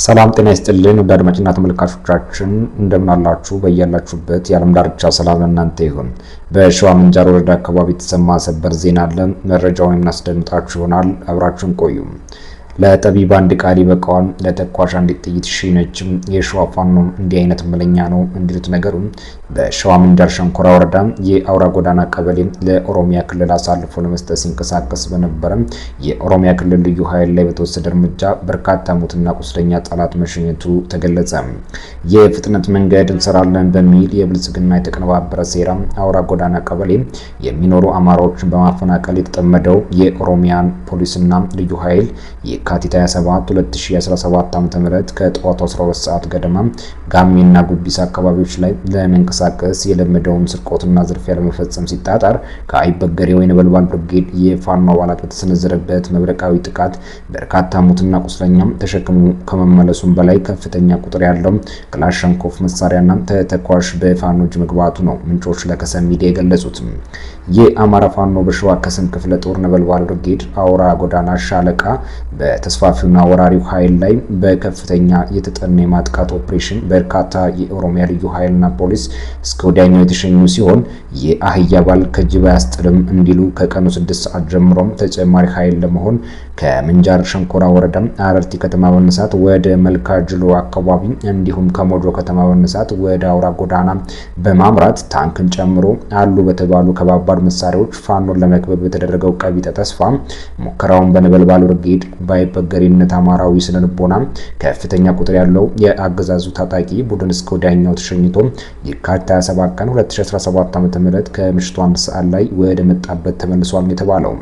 ሰላም ጤና ይስጥልን ውድ አድማጭና ተመልካቾቻችን እንደምን አላችሁ? በያላችሁበት የዓለም ዳርቻ ሰላም ለእናንተ ይሁን። በሸዋ ምንጃር ወረዳ አካባቢ የተሰማ ሰበር ዜና አለ። መረጃውን የምናስደምጣችሁ ይሆናል። አብራችሁን ቆዩ። ለጠቢብ አንድ ቃል ይበቃዋል፣ ለተኳሽ አንዲት ጥይት ሺህ ነች። የሸዋ ፋኖ እንዲህ አይነት መለኛ ነው እንዲሉት ነገሩ በሸዋ ምንጃር ሸንኮራ ወረዳ የአውራ ጎዳና ቀበሌ ለኦሮሚያ ክልል አሳልፎ ለመስጠት ሲንቀሳቀስ በነበረ የኦሮሚያ ክልል ልዩ ኃይል ላይ በተወሰደ እርምጃ በርካታ ሙትና ቁስለኛ ጠላት መሸኘቱ ተገለጸ። የፍጥነት መንገድ እንሰራለን በሚል የብልጽግና የተቀነባበረ ሴራ አውራ ጎዳና ቀበሌ የሚኖሩ አማራዎችን በማፈናቀል የተጠመደው የኦሮሚያን ፖሊስና ልዩ ኃይል የካቲት 27 2017 ዓ.ም ከጠዋቱ 12 ሰዓት ገደማ ጋሜና ጉቢስ አካባቢዎች ላይ ለመንቀሳቀስ የለመደውን ስርቆትና ዝርፊያ ለመፈጸም ሲጣጣር ከአይበገሬው የነበልባል ብርጌድ የፋኖ አባላት በተሰነዘረበት መብረቃዊ ጥቃት በርካታ ሙትና ቁስለኛም ተሸክሞ ከመመለሱም በላይ ከፍተኛ ቁጥር ያለው ክላሽንኮቭ መሳሪያና ተተኳሽ በፋኖ እጅ መግባቱ ነው ምንጮች ለከሰም ሚዲያ የገለጹት። የአማራ ፋኖ በሸዋ ከሰም ክፍለ ጦር ነበልባል ብርጌድ አውራ ጎዳና ሻለቃ በተስፋፊውና ወራሪው ኃይል ላይ በከፍተኛ የተጠና የማጥቃት ኦፕሬሽን በርካታ የኦሮሚያ ልዩ ኃይልና ፖሊስ እስከ ወዲያኛው የተሸኙ ሲሆን የአህያ ባል ከጅብ አያስጥልም እንዲሉ ከቀኑ 6 ሰዓት ጀምሮም ተጨማሪ ኃይል ለመሆን ከምንጃር ሸንኮራ ወረዳ አረርቲ ከተማ በመነሳት ወደ መልካ ጅሎ አካባቢ እንዲሁም ከሞጆ ከተማ በመነሳት ወደ አውራ ጎዳና በማምራት ታንክን ጨምሮ አሉ በተባሉ ከባባድ መሳሪያዎች ፋኖን ለመክበብ በተደረገው ቀቢጠ ተስፋ ሙከራውን በነበልባል ብርጌድ ባይበገሬነት አማራዊ ስነልቦና ከፍተኛ ቁጥር ያለው የአገዛዙ ታጣቂ ቡድን እስከ ወዲያኛው ተሸኝቶ የካቲት 27 ቀን 2017 ዓ.ም ከምሽቱ 1 ሰዓት ላይ ወደ መጣበት ተመልሷል የተባለው